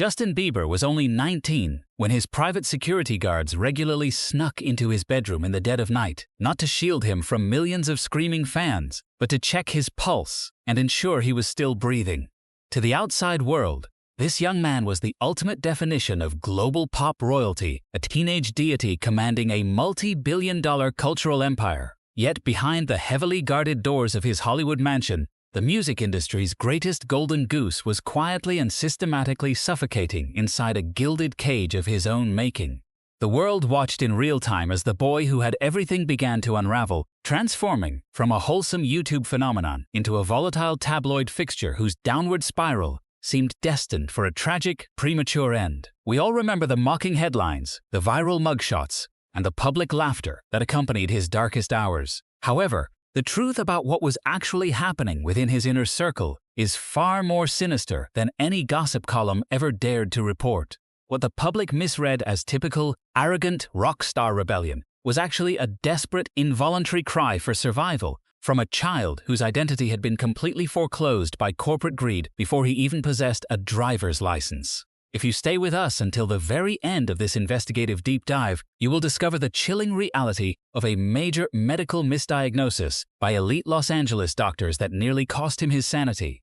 Justin Bieber was only 19 when his private security guards regularly snuck into his bedroom in the dead of night, not to shield him from millions of screaming fans, but to check his pulse and ensure he was still breathing. To the outside world, this young man was the ultimate definition of global pop royalty, a teenage deity commanding a multi-billion-dollar cultural empire. Yet behind the heavily guarded doors of his Hollywood mansion, the music industry's greatest golden goose was quietly and systematically suffocating inside a gilded cage of his own making. The world watched in real time as the boy who had everything began to unravel, transforming from a wholesome YouTube phenomenon into a volatile tabloid fixture whose downward spiral seemed destined for a tragic, premature end. We all remember the mocking headlines, the viral mugshots, and the public laughter that accompanied his darkest hours. However, the truth about what was actually happening within his inner circle is far more sinister than any gossip column ever dared to report. What the public misread as typical, arrogant rock star rebellion was actually a desperate, involuntary cry for survival from a child whose identity had been completely foreclosed by corporate greed before he even possessed a driver's license. If you stay with us until the very end of this investigative deep dive, you will discover the chilling reality of a major medical misdiagnosis by elite Los Angeles doctors that nearly cost him his sanity.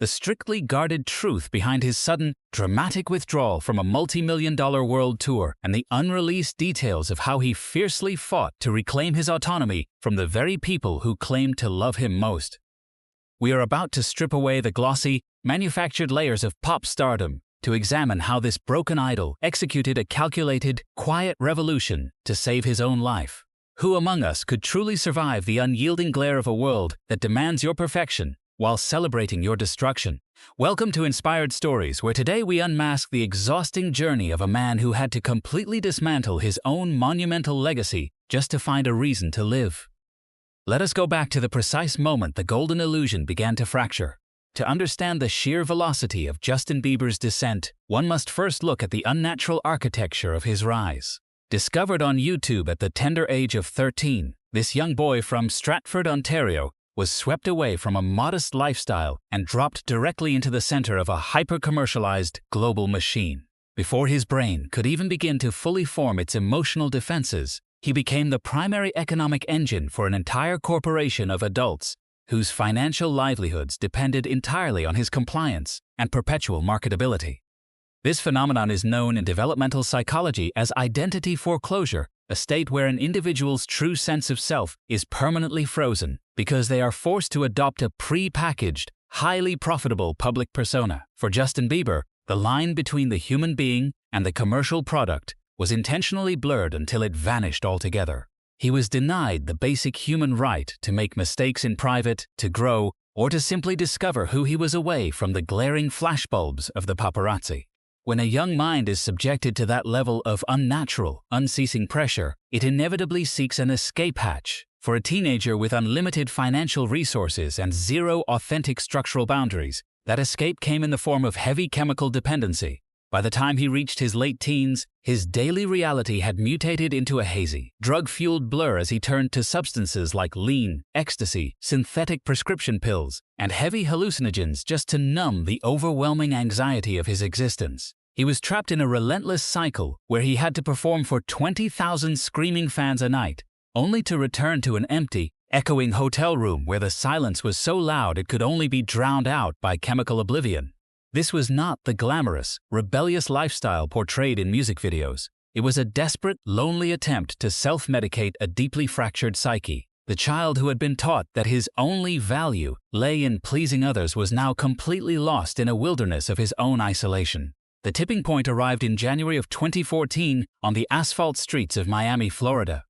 The strictly guarded truth behind his sudden, dramatic withdrawal from a multi-million-dollar world tour, and the unreleased details of how he fiercely fought to reclaim his autonomy from the very people who claimed to love him most. We are about to strip away the glossy, manufactured layers of pop stardom to examine how this broken idol executed a calculated, quiet revolution to save his own life. Who among us could truly survive the unyielding glare of a world that demands your perfection while celebrating your destruction? Welcome to Inspired Stories, where today we unmask the exhausting journey of a man who had to completely dismantle his own monumental legacy just to find a reason to live. Let us go back to the precise moment the golden illusion began to fracture. To understand the sheer velocity of Justin Bieber's descent, one must first look at the unnatural architecture of his rise. Discovered on YouTube at the tender age of 13, this young boy from Stratford, Ontario, was swept away from a modest lifestyle and dropped directly into the center of a hyper-commercialized global machine. Before his brain could even begin to fully form its emotional defenses, he became the primary economic engine for an entire corporation of adults whose financial livelihoods depended entirely on his compliance and perpetual marketability. This phenomenon is known in developmental psychology as identity foreclosure, a state where an individual's true sense of self is permanently frozen because they are forced to adopt a pre-packaged, highly profitable public persona. For Justin Bieber, the line between the human being and the commercial product was intentionally blurred until it vanished altogether. He was denied the basic human right to make mistakes in private, to grow, or to simply discover who he was away from the glaring flashbulbs of the paparazzi. When a young mind is subjected to that level of unnatural, unceasing pressure, it inevitably seeks an escape hatch. For a teenager with unlimited financial resources and zero authentic structural boundaries, that escape came in the form of heavy chemical dependency. By the time he reached his late teens, his daily reality had mutated into a hazy, drug-fueled blur as he turned to substances like lean, ecstasy, synthetic prescription pills, and heavy hallucinogens just to numb the overwhelming anxiety of his existence. He was trapped in a relentless cycle where he had to perform for 20,000 screaming fans a night, only to return to an empty, echoing hotel room where the silence was so loud it could only be drowned out by chemical oblivion. This was not the glamorous, rebellious lifestyle portrayed in music videos. It was a desperate, lonely attempt to self-medicate a deeply fractured psyche. The child who had been taught that his only value lay in pleasing others was now completely lost in a wilderness of his own isolation. The tipping point arrived in January of 2014 on the asphalt streets of Miami, Florida.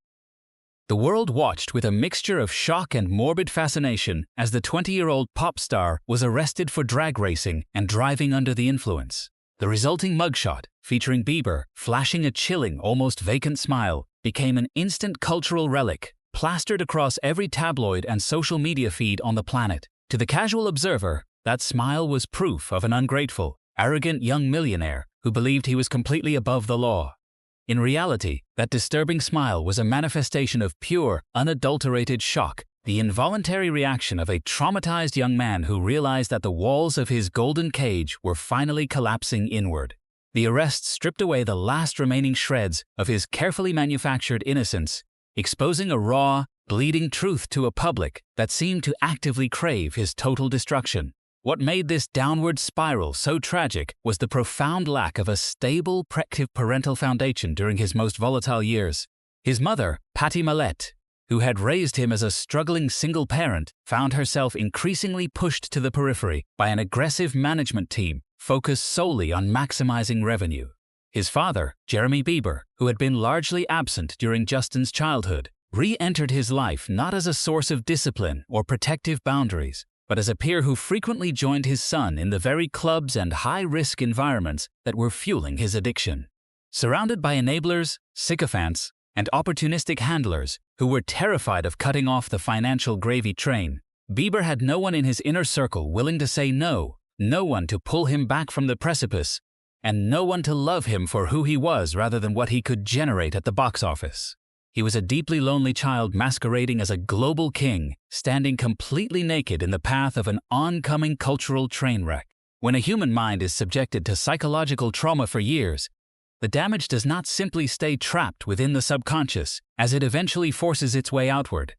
The world watched with a mixture of shock and morbid fascination as the 20-year-old pop star was arrested for drag racing and driving under the influence. The resulting mugshot, featuring Bieber flashing a chilling, almost vacant smile, became an instant cultural relic, plastered across every tabloid and social media feed on the planet. To the casual observer, that smile was proof of an ungrateful, arrogant young millionaire who believed he was completely above the law. In reality, that disturbing smile was a manifestation of pure, unadulterated shock, the involuntary reaction of a traumatized young man who realized that the walls of his golden cage were finally collapsing inward. The arrest stripped away the last remaining shreds of his carefully manufactured innocence, exposing a raw, bleeding truth to a public that seemed to actively crave his total destruction. What made this downward spiral so tragic was the profound lack of a stable, parental foundation during his most volatile years. His mother, Patty Mallette, who had raised him as a struggling single parent, found herself increasingly pushed to the periphery by an aggressive management team focused solely on maximizing revenue. His father, Jeremy Bieber, who had been largely absent during Justin's childhood, re-entered his life not as a source of discipline or protective boundaries, but as a peer who frequently joined his son in the very clubs and high-risk environments that were fueling his addiction. Surrounded by enablers, sycophants, and opportunistic handlers who were terrified of cutting off the financial gravy train, Bieber had no one in his inner circle willing to say no, no one to pull him back from the precipice, and no one to love him for who he was rather than what he could generate at the box office. He was a deeply lonely child masquerading as a global king, standing completely naked in the path of an oncoming cultural train wreck. When a human mind is subjected to psychological trauma for years, the damage does not simply stay trapped within the subconscious, as it eventually forces its way outward,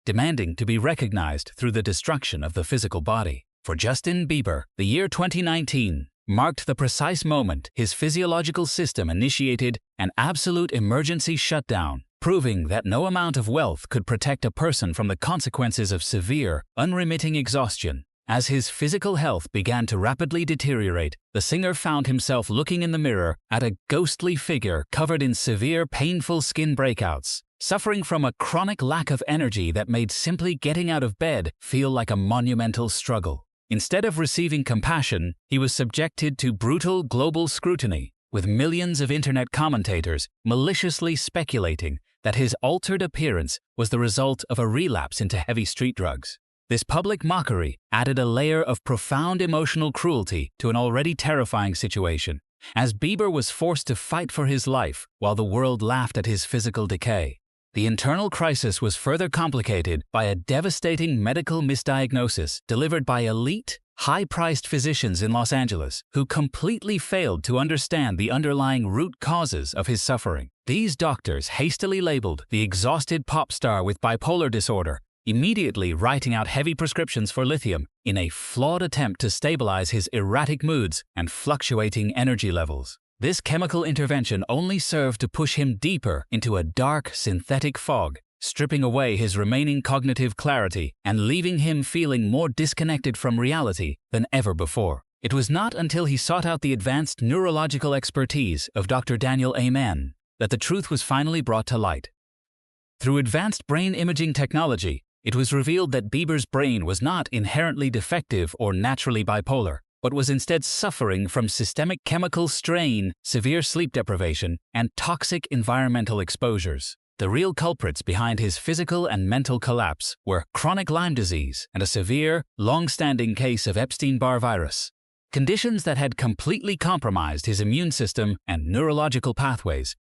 demanding to be recognized through the destruction of the physical body. For Justin Bieber, the year 2019 marked the precise moment his physiological system initiated an absolute emergency shutdown, proving that no amount of wealth could protect a person from the consequences of severe, unremitting exhaustion. As his physical health began to rapidly deteriorate, the singer found himself looking in the mirror at a ghostly figure covered in severe, painful skin breakouts, suffering from a chronic lack of energy that made simply getting out of bed feel like a monumental struggle. Instead of receiving compassion, he was subjected to brutal global scrutiny, with millions of internet commentators maliciously speculating that his altered appearance was the result of a relapse into heavy street drugs. This public mockery added a layer of profound emotional cruelty to an already terrifying situation, as Bieber was forced to fight for his life while the world laughed at his physical decay. The internal crisis was further complicated by a devastating medical misdiagnosis delivered by elite, high-priced physicians in Los Angeles who completely failed to understand the underlying root causes of his suffering. These doctors hastily labeled the exhausted pop star with bipolar disorder, immediately writing out heavy prescriptions for lithium in a flawed attempt to stabilize his erratic moods and fluctuating energy levels. This chemical intervention only served to push him deeper into a dark, synthetic fog, stripping away his remaining cognitive clarity and leaving him feeling more disconnected from reality than ever before. It was not until he sought out the advanced neurological expertise of Dr. Daniel Amen that the truth was finally brought to light. Through advanced brain imaging technology, it was revealed that Bieber's brain was not inherently defective or naturally bipolar, but was instead suffering from systemic chemical strain, severe sleep deprivation, and toxic environmental exposures. The real culprits behind his physical and mental collapse were chronic Lyme disease and a severe, long-standing case of Epstein-Barr virus, conditions that had completely compromised his immune system and neurological pathways,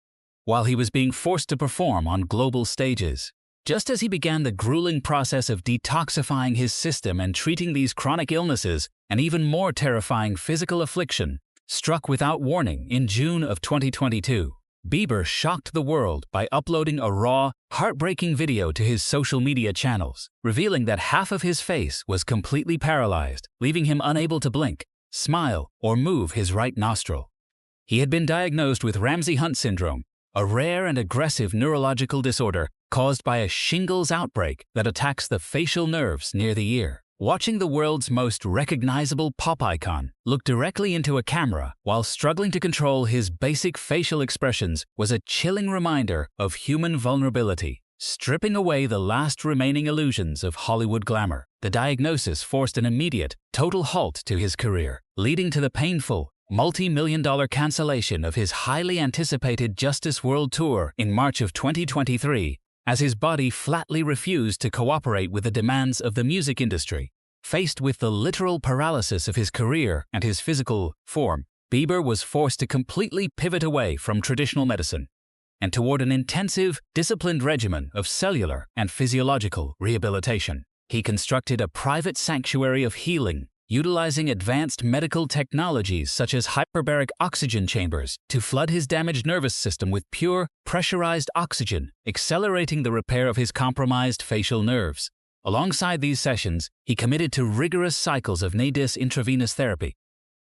while he was being forced to perform on global stages. Just as he began the grueling process of detoxifying his system and treating these chronic illnesses, an even more terrifying physical affliction struck without warning in June of 2022. Bieber shocked the world by uploading a raw, heartbreaking video to his social media channels, revealing that half of his face was completely paralyzed, leaving him unable to blink, smile, or move his right nostril. He had been diagnosed with Ramsay-Hunt syndrome, a rare and aggressive neurological disorder caused by a shingles outbreak that attacks the facial nerves near the ear. Watching the world's most recognizable pop icon look directly into a camera while struggling to control his basic facial expressions was a chilling reminder of human vulnerability. Stripping away the last remaining illusions of Hollywood glamour, the diagnosis forced an immediate, total halt to his career, leading to the painful, multi-million-dollar cancellation of his highly anticipated Justice World Tour in March of 2023, as his body flatly refused to cooperate with the demands of the music industry. Faced with the literal paralysis of his career and his physical form, Bieber was forced to completely pivot away from traditional medicine and toward an intensive, disciplined regimen of cellular and physiological rehabilitation. He constructed a private sanctuary of healing utilizing advanced medical technologies such as hyperbaric oxygen chambers to flood his damaged nervous system with pure, pressurized oxygen, accelerating the repair of his compromised facial nerves. Alongside these sessions, he committed to rigorous cycles of NADIS intravenous therapy,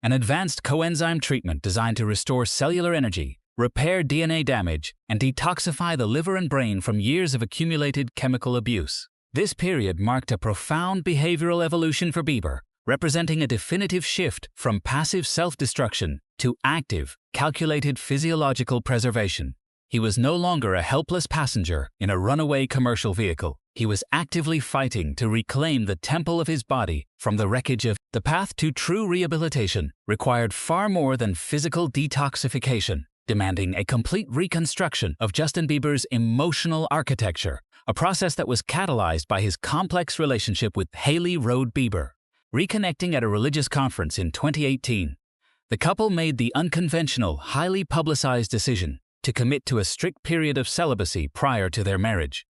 an advanced coenzyme treatment designed to restore cellular energy, repair DNA damage, and detoxify the liver and brain from years of accumulated chemical abuse. This period marked a profound behavioral evolution for Bieber, representing a definitive shift from passive self-destruction to active, calculated physiological preservation. He was no longer a helpless passenger in a runaway commercial vehicle. He was actively fighting to reclaim the temple of his body from the wreckage of. The path to true rehabilitation required far more than physical detoxification, demanding a complete reconstruction of Justin Bieber's emotional architecture, a process that was catalyzed by his complex relationship with Rewrote Bieber. Reconnecting at a religious conference in 2018, the couple made the unconventional, highly publicized decision to commit to a strict period of celibacy prior to their marriage.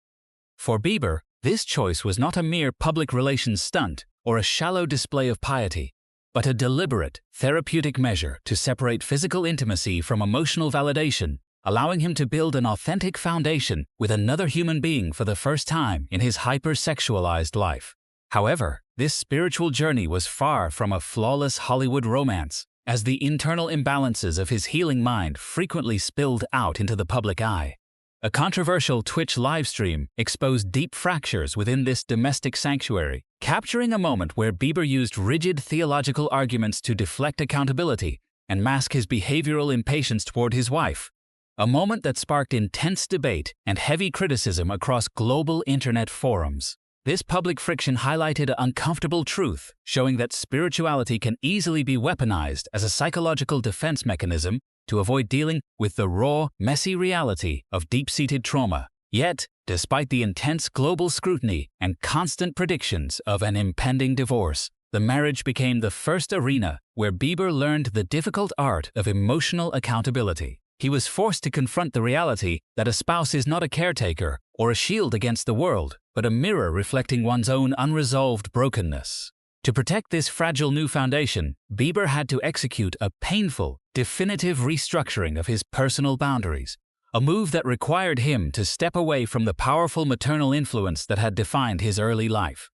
For Bieber, this choice was not a mere public relations stunt or a shallow display of piety, but a deliberate, therapeutic measure to separate physical intimacy from emotional validation, allowing him to build an authentic foundation with another human being for the first time in his hypersexualized life. However, this spiritual journey was far from a flawless Hollywood romance, as the internal imbalances of his healing mind frequently spilled out into the public eye. A controversial Twitch livestream exposed deep fractures within this domestic sanctuary, capturing a moment where Bieber used rigid theological arguments to deflect accountability and mask his behavioral impatience toward his wife. A moment that sparked intense debate and heavy criticism across global internet forums. This public friction highlighted an uncomfortable truth, showing that spirituality can easily be weaponized as a psychological defense mechanism to avoid dealing with the raw, messy reality of deep-seated trauma. Yet, despite the intense global scrutiny and constant predictions of an impending divorce, the marriage became the first arena where Bieber learned the difficult art of emotional accountability. He was forced to confront the reality that a spouse is not a caretaker or a shield against the world, but a mirror reflecting one's own unresolved brokenness. To protect this fragile new foundation, Bieber had to execute a painful, definitive restructuring of his personal boundaries, a move that required him to step away from the powerful maternal influence that had defined his early life.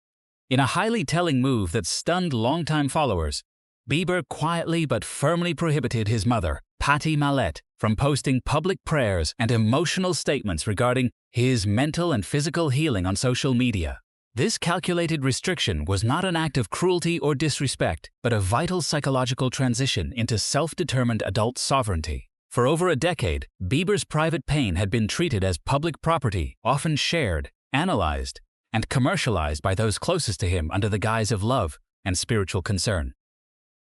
In a highly telling move that stunned longtime followers, Bieber quietly but firmly prohibited his mother, Patti Mallette, from posting public prayers and emotional statements regarding his mental and physical healing on social media. This calculated restriction was not an act of cruelty or disrespect, but a vital psychological transition into self-determined adult sovereignty. For over a decade, Bieber's private pain had been treated as public property, often shared, analyzed, and commercialized by those closest to him under the guise of love and spiritual concern.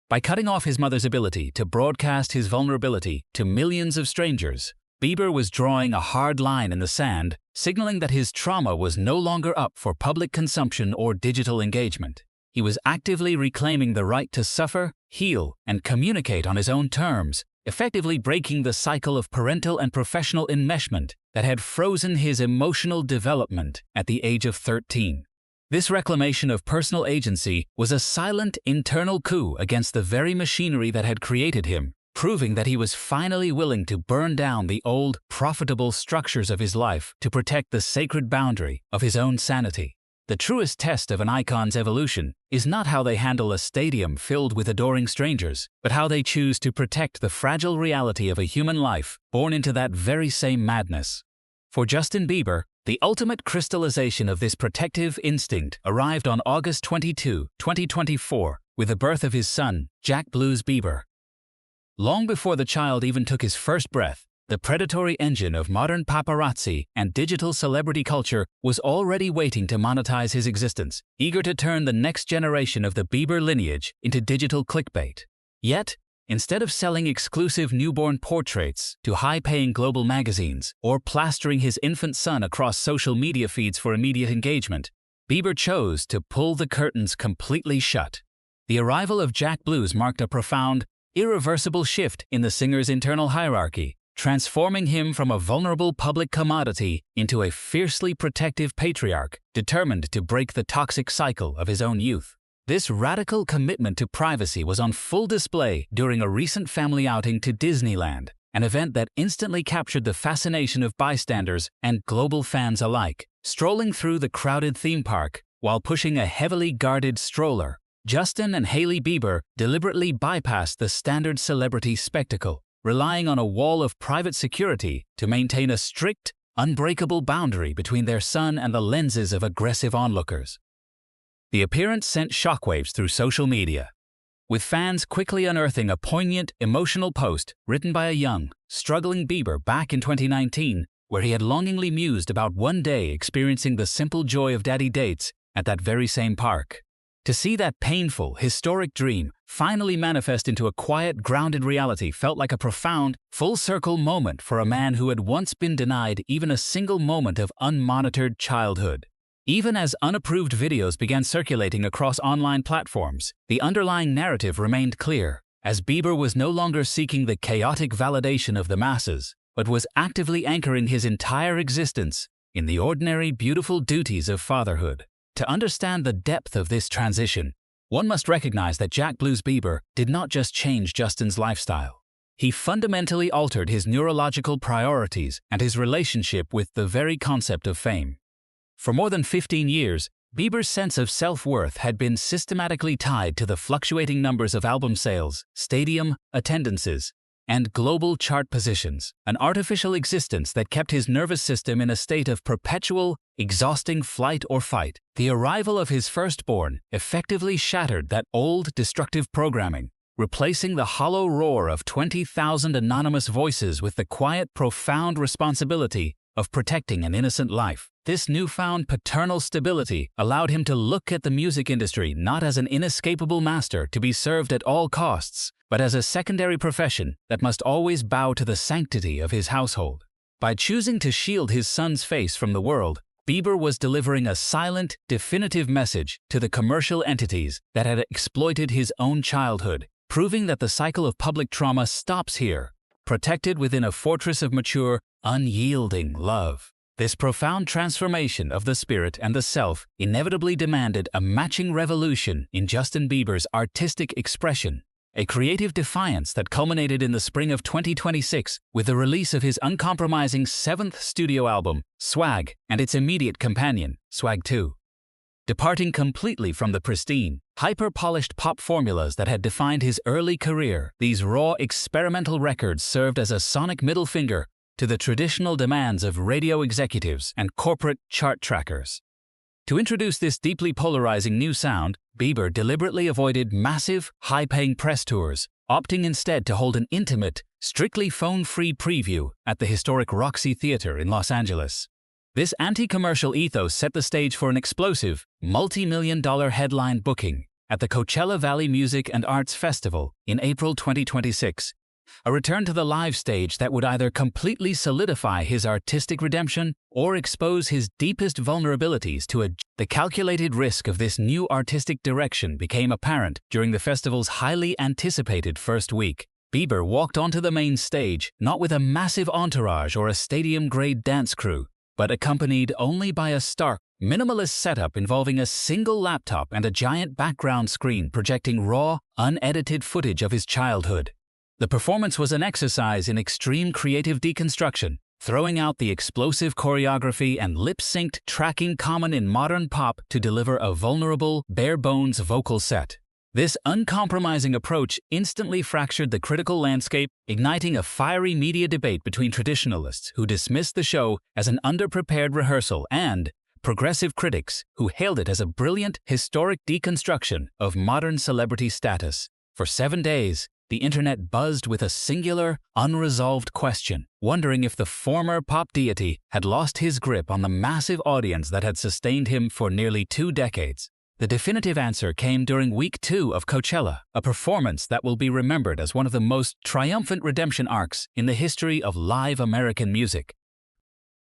By cutting off his mother's ability to broadcast his vulnerability to millions of strangers, Bieber was drawing a hard line in the sand, signaling that his trauma was no longer up for public consumption or digital engagement. He was actively reclaiming the right to suffer, heal, and communicate on his own terms, effectively breaking the cycle of parental and professional enmeshment that had frozen his emotional development at the age of 13. This reclamation of personal agency was a silent internal coup against the very machinery that had created him, proving that he was finally willing to burn down the old, profitable structures of his life to protect the sacred boundary of his own sanity. The truest test of an icon's evolution is not how they handle a stadium filled with adoring strangers, but how they choose to protect the fragile reality of a human life born into that very same madness. For Justin Bieber, the ultimate crystallization of this protective instinct arrived on August 22, 2024, with the birth of his son, Jack Blues Bieber. Long before the child even took his first breath, the predatory engine of modern paparazzi and digital celebrity culture was already waiting to monetize his existence, eager to turn the next generation of the Bieber lineage into digital clickbait. Yet, instead of selling exclusive newborn portraits to high-paying global magazines or plastering his infant son across social media feeds for immediate engagement, Bieber chose to pull the curtains completely shut. The arrival of Jack Blues marked a profound, irreversible shift in the singer's internal hierarchy, transforming him from a vulnerable public commodity into a fiercely protective patriarch determined to break the toxic cycle of his own youth. This radical commitment to privacy was on full display during a recent family outing to Disneyland, an event that instantly captured the fascination of bystanders and global fans alike. Strolling through the crowded theme park while pushing a heavily guarded stroller, Justin and Hailey Bieber deliberately bypassed the standard celebrity spectacle, relying on a wall of private security to maintain a strict, unbreakable boundary between their son and the lenses of aggressive onlookers. The appearance sent shockwaves through social media, with fans quickly unearthing a poignant, emotional post written by a young, struggling Bieber back in 2019, where he had longingly mused about one day experiencing the simple joy of daddy dates at that very same park. To see that painful, historic dream finally manifest into a quiet, grounded reality felt like a profound, full-circle moment for a man who had once been denied even a single moment of unmonitored childhood. Even as unapproved videos began circulating across online platforms, the underlying narrative remained clear, as Bieber was no longer seeking the chaotic validation of the masses, but was actively anchoring his entire existence in the ordinary, beautiful duties of fatherhood. To understand the depth of this transition, one must recognize that Jack Blues Bieber did not just change Justin's lifestyle. He fundamentally altered his neurological priorities and his relationship with the very concept of fame. For more than 15 years, Bieber's sense of self-worth had been systematically tied to the fluctuating numbers of album sales, stadium attendances, and global chart positions, an artificial existence that kept his nervous system in a state of perpetual, exhausting flight or fight. The arrival of his firstborn effectively shattered that old, destructive programming, replacing the hollow roar of 20,000 anonymous voices with the quiet, profound responsibility of protecting an innocent life. This newfound paternal stability allowed him to look at the music industry not as an inescapable master to be served at all costs, but as a secondary profession that must always bow to the sanctity of his household. By choosing to shield his son's face from the world, Bieber was delivering a silent, definitive message to the commercial entities that had exploited his own childhood, proving that the cycle of public trauma stops here, protected within a fortress of mature, unyielding love. This profound transformation of the spirit and the self inevitably demanded a matching revolution in Justin Bieber's artistic expression, a creative defiance that culminated in the spring of 2026 with the release of his uncompromising 7th studio album, Swag, and its immediate companion, Swag 2. Departing completely from the pristine, hyper-polished pop formulas that had defined his early career, these raw experimental records served as a sonic middle finger to the traditional demands of radio executives and corporate chart trackers. To introduce this deeply polarizing new sound, Bieber deliberately avoided massive, high-paying press tours, opting instead to hold an intimate, strictly phone-free preview at the historic Roxy Theater in Los Angeles. This anti-commercial ethos set the stage for an explosive, multi-million-dollar headline booking at the Coachella Valley Music and Arts Festival in April 2026, a return to the live stage that would either completely solidify his artistic redemption or expose his deepest vulnerabilities to the calculated risk of this new artistic direction became apparent during the festival's highly anticipated first week. Bieber walked onto the main stage not with a massive entourage or a stadium-grade dance crew, but accompanied only by a stark, minimalist setup involving a single laptop and a giant background screen projecting raw, unedited footage of his childhood. The performance was an exercise in extreme creative deconstruction, throwing out the explosive choreography and lip-synced tracking common in modern pop to deliver a vulnerable, bare-bones vocal set. This uncompromising approach instantly fractured the critical landscape, igniting a fiery media debate between traditionalists who dismissed the show as an underprepared rehearsal and progressive critics who hailed it as a brilliant, historic deconstruction of modern celebrity status. For 7 days, the internet buzzed with a singular, unresolved question, wondering if the former pop deity had lost his grip on the massive audience that had sustained him for nearly 2 decades. The definitive answer came during Week 2 of Coachella, a performance that will be remembered as one of the most triumphant redemption arcs in the history of live American music.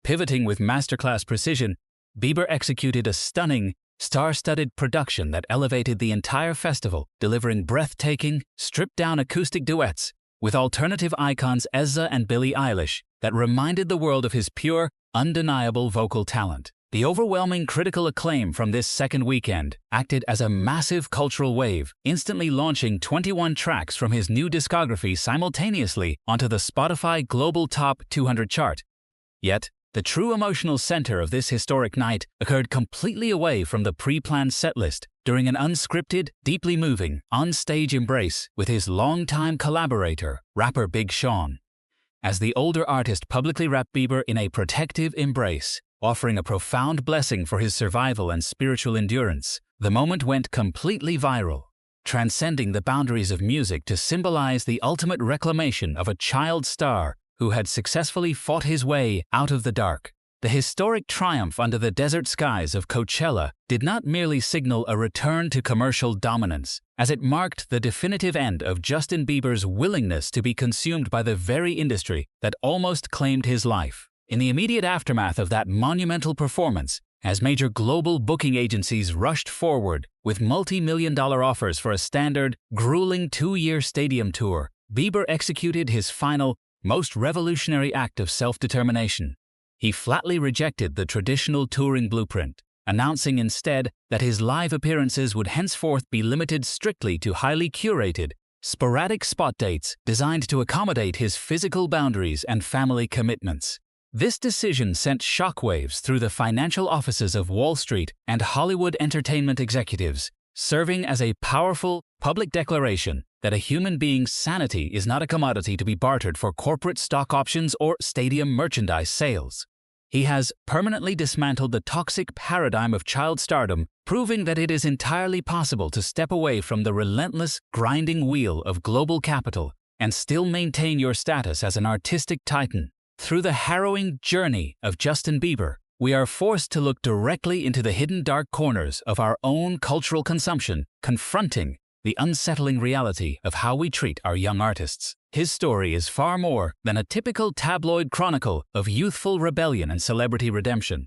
Pivoting with masterclass precision, Bieber executed a stunning, star-studded production that elevated the entire festival, delivering breathtaking, stripped-down acoustic duets with alternative icons SZA and Billie Eilish that reminded the world of his pure, undeniable vocal talent. The overwhelming critical acclaim from this second weekend acted as a massive cultural wave, instantly launching 21 tracks from his new discography simultaneously onto the Spotify Global Top 200 chart. Yet, the true emotional center of this historic night occurred completely away from the pre-planned setlist during an unscripted, deeply moving, on-stage embrace with his longtime collaborator, rapper Big Sean. As the older artist publicly wrapped Bieber in a protective embrace, offering a profound blessing for his survival and spiritual endurance, the moment went completely viral, transcending the boundaries of music to symbolize the ultimate reclamation of a child star who had successfully fought his way out of the dark. The historic triumph under the desert skies of Coachella did not merely signal a return to commercial dominance, as it marked the definitive end of Justin Bieber's willingness to be consumed by the very industry that almost claimed his life. In the immediate aftermath of that monumental performance, as major global booking agencies rushed forward with multi-million-dollar offers for a standard, grueling 2-year stadium tour, Bieber executed his final, most revolutionary act of self-determination. He flatly rejected the traditional touring blueprint, announcing instead that his live appearances would henceforth be limited strictly to highly curated, sporadic spot dates designed to accommodate his physical boundaries and family commitments. This decision sent shockwaves through the financial offices of Wall Street and Hollywood entertainment executives, serving as a powerful, public declaration that a human being's sanity is not a commodity to be bartered for corporate stock options or stadium merchandise sales. He has permanently dismantled the toxic paradigm of child stardom, proving that it is entirely possible to step away from the relentless, grinding wheel of global capital and still maintain your status as an artistic titan. Through the harrowing journey of Justin Bieber, we are forced to look directly into the hidden dark corners of our own cultural consumption, confronting the unsettling reality of how we treat our young artists. His story is far more than a typical tabloid chronicle of youthful rebellion and celebrity redemption.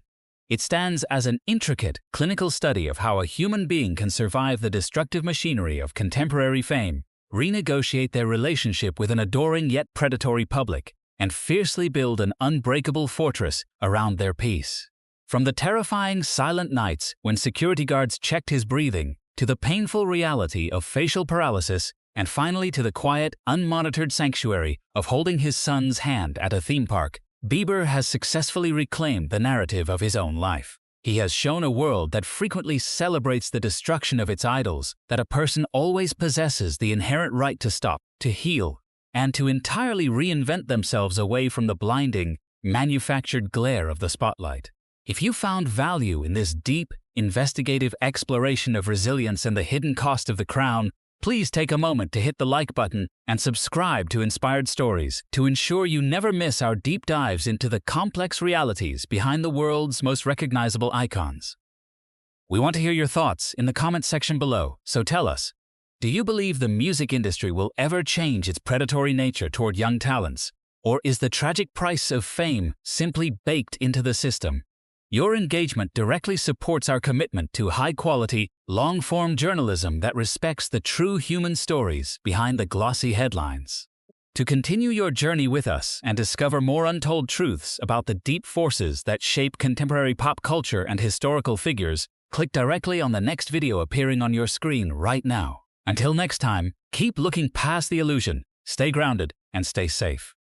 It stands as an intricate, clinical study of how a human being can survive the destructive machinery of contemporary fame, renegotiate their relationship with an adoring yet predatory public, and fiercely build an unbreakable fortress around their peace. From the terrifying silent nights when security guards checked his breathing, to the painful reality of facial paralysis, and finally to the quiet, unmonitored sanctuary of holding his son's hand at a theme park, Bieber has successfully reclaimed the narrative of his own life. He has shown a world that frequently celebrates the destruction of its idols, that a person always possesses the inherent right to stop, to heal, and to entirely reinvent themselves away from the blinding, manufactured glare of the spotlight. If you found value in this deep, investigative exploration of resilience and the hidden cost of the crown, please take a moment to hit the like button and subscribe to Inspired Stories to ensure you never miss our deep dives into the complex realities behind the world's most recognizable icons. We want to hear your thoughts in the comment section below, so tell us, do you believe the music industry will ever change its predatory nature toward young talents? Or is the tragic price of fame simply baked into the system? Your engagement directly supports our commitment to high-quality, long-form journalism that respects the true human stories behind the glossy headlines. To continue your journey with us and discover more untold truths about the deep forces that shape contemporary pop culture and historical figures, click directly on the next video appearing on your screen right now. Until next time, keep looking past the illusion, stay grounded, and stay safe.